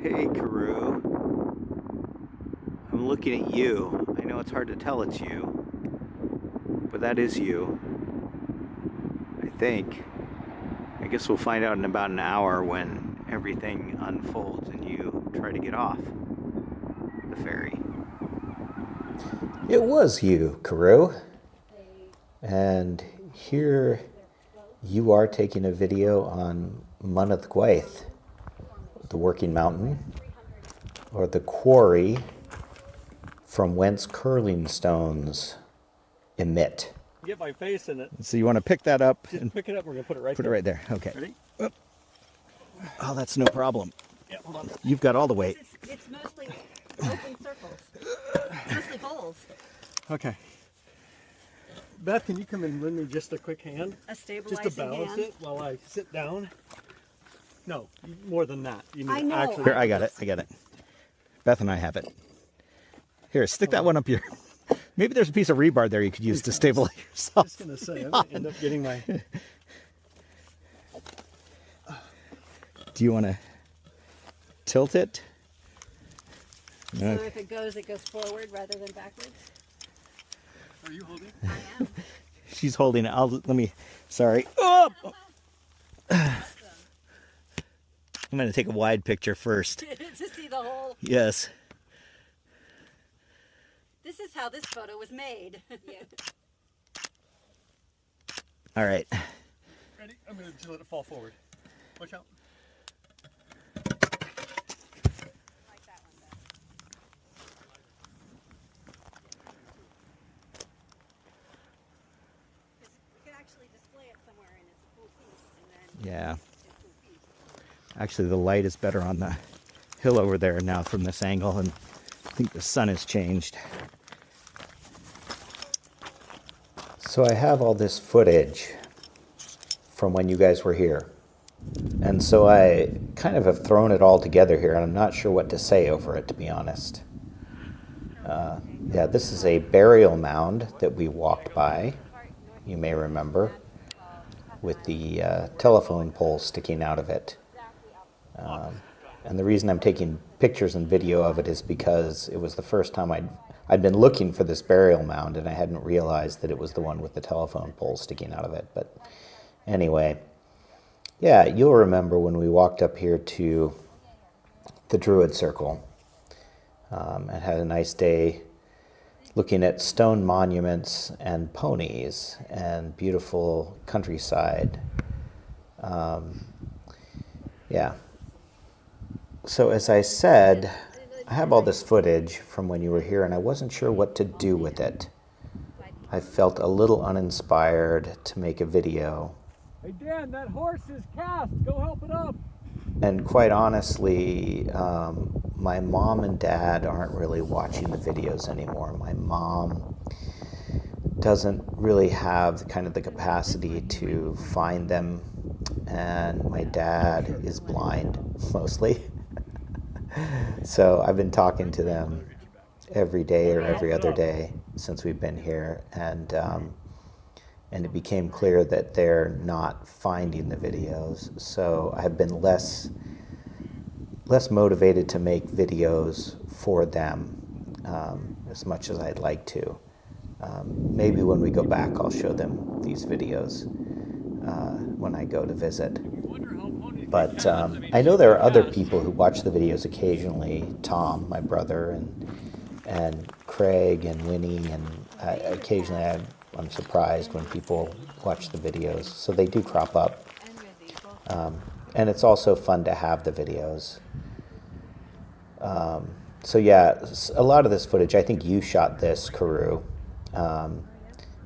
Hey, Karoo. I'm looking at you. I know it's hard to tell it's you, but that is you, I think. I guess we'll find out in about an hour when everything unfolds and you try to get off the ferry. It was you, Karoo. And here you are taking a video on Mynydd Gwaith, the working mountain, or the quarry from whence curling stones emit. Get my face in it. So you want to pick that up Just and pick it up. We're gonna put it right put there. it right there. Okay. Ready? Oh, that's no problem. Yeah, hold on. You've got all the weight. It's mostly open circles. Mostly bowls. Okay. Beth, can you come and lend me just a quick hand? A Just stabilizing to balance hand. it while I sit down? No, more than that. You need I know. actually. Here, I got it. Beth and I have it. Here, stick that one up here. Maybe there's a piece of rebar there you could use to stabilize I yourself. was gonna say, I'm gonna end up getting my. Do you want to tilt it? So if it goes forward rather than backwards. Are you holding? I am. She's holding it. Let me, sorry. Oh! I'm going to take a wide picture first. To see the whole. Yes. This is how this photo was made. All right. Ready? I'm gonna just let it fall forward. Watch out. We could actually display it somewhere and it's a cool piece. And then Yeah. it's a cool piece. Actually, the light is better on the hill over there now from this angle, and I think the sun has changed. So I have all this footage from when you guys were here. And so I kind of have thrown it all together here, and I'm not sure what to say over it, to be honest. Yeah, this is a burial mound that we walked by, you may remember, with the telephone pole sticking out of it. And the reason I'm taking pictures and video of it is because it was the first time I'd been looking for this burial mound, and I hadn't realized that it was the one with the telephone pole sticking out of it. But anyway, yeah, you'll remember when we walked up here to the Druid Circle and had a nice day looking at stone monuments and ponies and beautiful countryside. Yeah. So as I said, I have all this footage from when you were here, and I wasn't sure what to do with it. I felt a little uninspired to make a video. Hey Dan, that horse is cast. Go help it up. And quite honestly, my mom and dad aren't really watching the videos anymore. My mom doesn't really have the capacity to find them, and my dad is blind mostly. So I've been talking to them every day or every other day since we've been here, and it became clear that they're not finding the videos. So I've been less motivated to make videos for them as much as I'd like to. Maybe when we go back, I'll show them these videos when I go to visit. But I know there are other people who watch the videos occasionally. Tom, my brother, and Craig and Winnie, and occasionally I'm surprised when people watch the videos. So they do crop up. And it's also fun to have the videos. So yeah, a lot of this footage, I think you shot this, Karoo,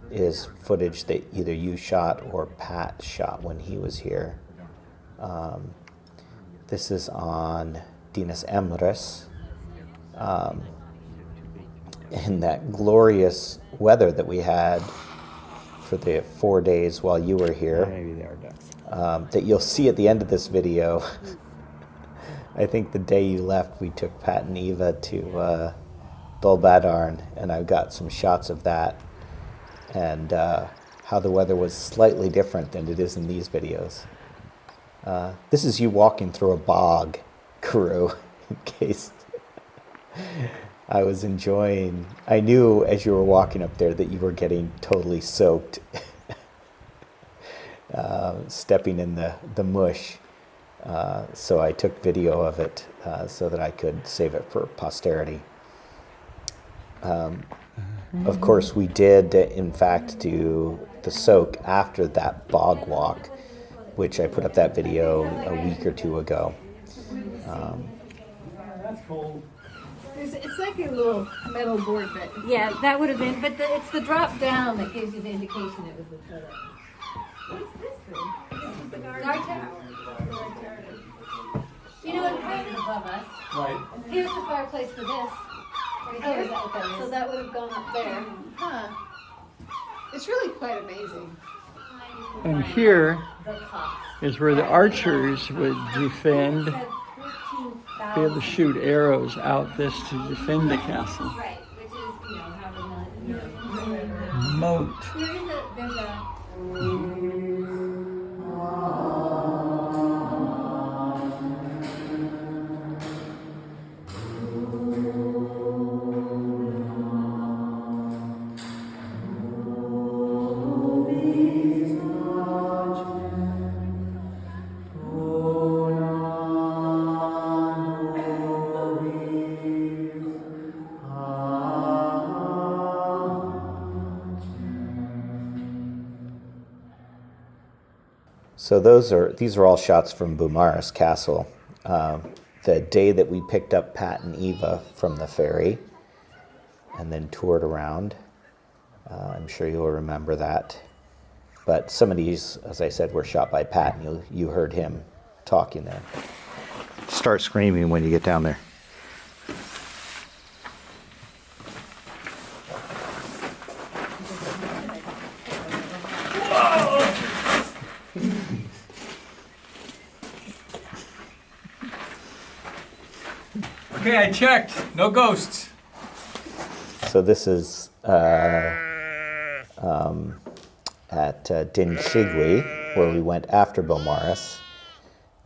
is footage that either you shot or Pat shot when he was here. This is on Dinas Emrys, in that glorious weather that we had for the 4 days while you were here. Maybe they are ducks. That you'll see at the end of this video. I think the day you left, we took Pat and Eva to Dolbadarn, and I've got some shots of that, and how the weather was slightly different than it is in these videos. This is you walking through a bog, Karoo. in case I was enjoying. I knew as you were walking up there that you were getting totally soaked, stepping in the mush. So I took video of it so that I could save it for posterity. Of course, we did, in fact, do the soak after that bog walk, which I put up that video a week or two ago. That's cold. It's like a little metal board, but yeah, that would have been. But it's the drop down that gives you the indication it was the toilet. What's this thing? This is the guard tower. You know what height is above us? Right. Here's the fireplace for this. Oh, is that what that is? So that would have gone up there. Huh. It's really quite amazing. And here The cost. is where the archers would defend, Said be able to 13,000. shoot arrows out this to defend the castle. Right, which is, however much, Moat. there's a So these are all shots from Beaumaris Castle. The day that we picked up Pat and Eva from the ferry and then toured around. I'm sure you'll remember that. But some of these, as I said, were shot by Pat, and you heard him talking there. Start screaming when you get down there. Okay, I checked. No ghosts. So this is at Dinshigwi, where we went after Beaumaris.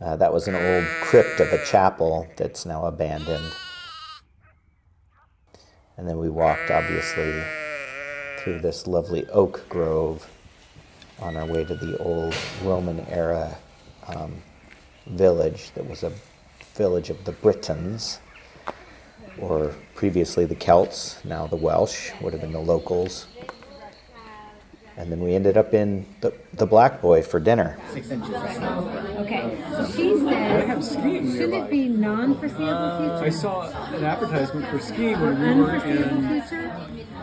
That was an old crypt of a chapel that's now abandoned. And then we walked, obviously, through this lovely oak grove on our way to the old Roman-era village that was a village of the Britons, or previously the Celts, now the Welsh, would have been the locals. And then we ended up in the Black Boy for dinner. Okay, so she said, should it be non-foreseeable future? I saw an advertisement for skiing Or when we were unforeseeable in future?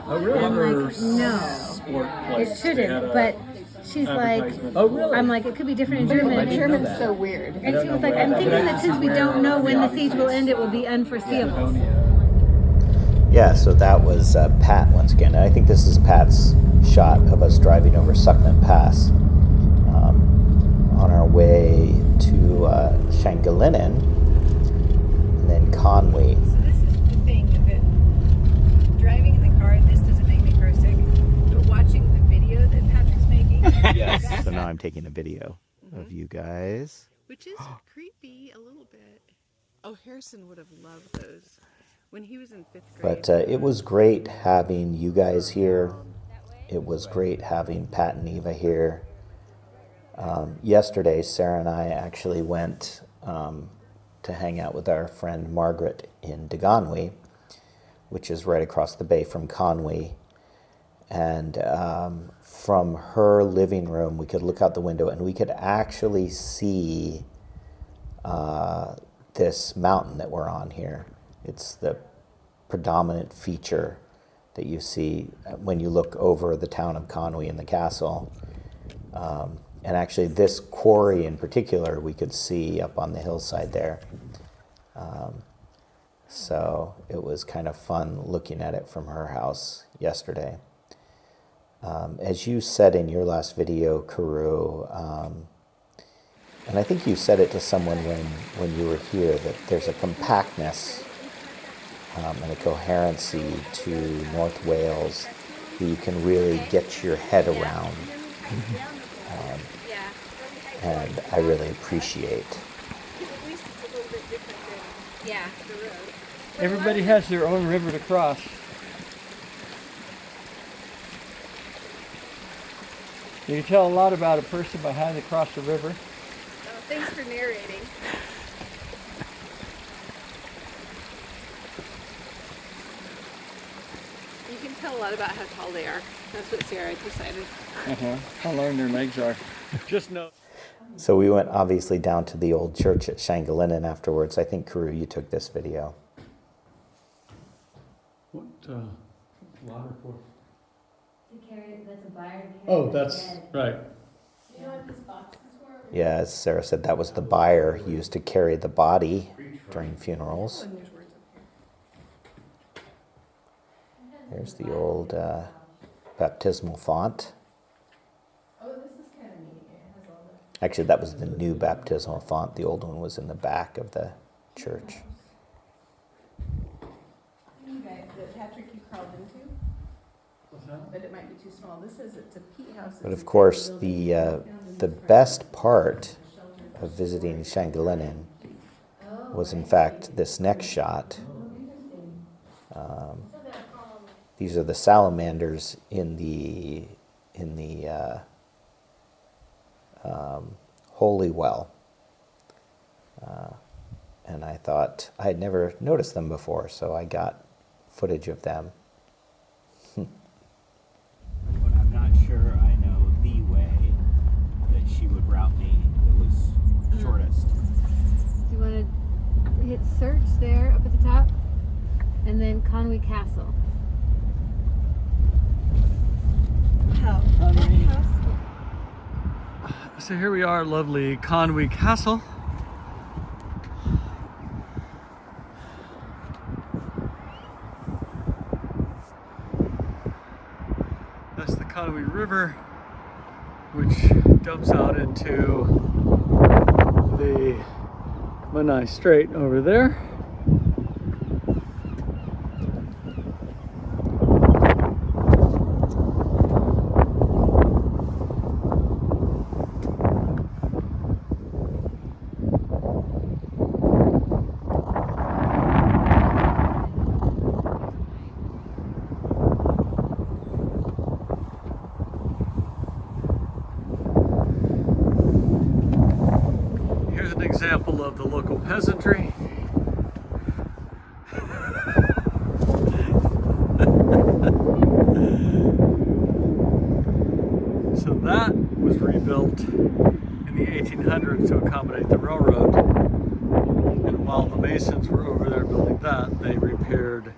a really I'm like, no, sport place. it shouldn't, but she's like, advertisement. Oh, really? I'm like, it could be different in German. German's so weird. And she was like, I'm thinking that since we don't know when the siege will end, it will be unforeseeable. Yeah, so that was Pat once again. And I think this is Pat's shot of us driving over Sucknut Pass on our way to Shangilinen and then Conwy. So this is the thing that driving in the car, this doesn't make me car sick, but watching the video that Patrick's making, Yes. So now I'm taking a video of you guys. which is creepy a little bit. Oh, Harrison would have loved those when he was in 5th grade. But it was great having you guys here. It was great having Pat and Eva here. Yesterday, Sarah and I actually went to hang out with our friend Margaret in Dagonwy, which is right across the bay from Conwy. And from her living room, we could look out the window and we could actually see this mountain that we're on here. It's the predominant feature that you see when you look over the town of Conwy and the castle. And actually this quarry in particular, we could see up on the hillside there. So it was kind of fun looking at it from her house yesterday. As you said in your last video, Karu, and I think you said it to someone when you were here, that there's a compactness and a coherency to North Wales that you can really get your head around. And I really appreciate. At least it's a little bit different Yeah, the road. Everybody has their own river to cross. You can tell a lot about a person by how they cross the river. Oh, thanks for narrating. You can tell a lot about how tall they are. That's what Sarah decided. How long their legs are. Just know. So we went obviously down to the old church at Shangolinin afterwards. I think, Kuru, you took this video. What water for? To carry, that's a buyer. Oh, that's right. You know what these boxes were? Yeah, as Sarah said, that was the bier used to carry the body during funerals. And there's words up here. There's the old baptismal font. Oh, this is kind of neat. It has all the Actually, that was the new baptismal font. The old one was in the back of the church. that Patrick you crawled into. But it might be too small. This says it's a peat house. But of course, the best part of visiting Shangolinin was, in fact, this next shot. These are the salamanders in the holy well, and I thought I had never noticed them before, so I got footage of them. But I'm not sure I know the way that she would route me that was shortest. Do you want to hit search there up at the top? And then Conwy Castle. How? So here we are at lovely Conwy Castle. That's the Conwy River, which dumps out into the Menai Strait over there. Here's an example of the local peasantry. So that was rebuilt in the 1800s to accommodate the railroad. And while the masons were over there building that, they repaired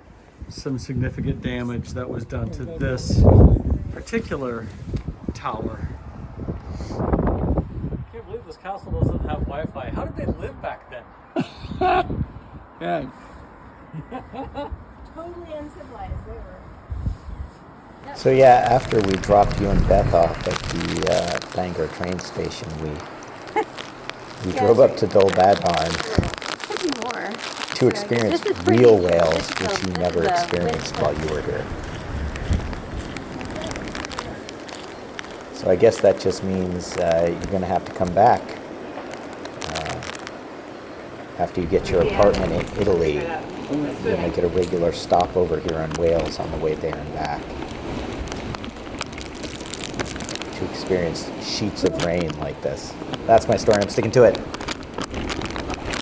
some significant damage that was done to this particular tower. I can't believe this castle doesn't have Wi-Fi. How did they live back then? Yeah. Totally uncivilized. They were. So yeah, after we dropped you and Beth off at the Bangor train station, we drove up to Dolbadbarn Could be more. to experience This is pretty- real whales, this is which the- you this never is the experienced window. while you were here. So I guess that just means you're going to have to come back after you get your apartment in Italy. You're going to make it a regular stop over here in Wales on the way there and back to experience sheets of rain like this. That's my story. I'm sticking to it.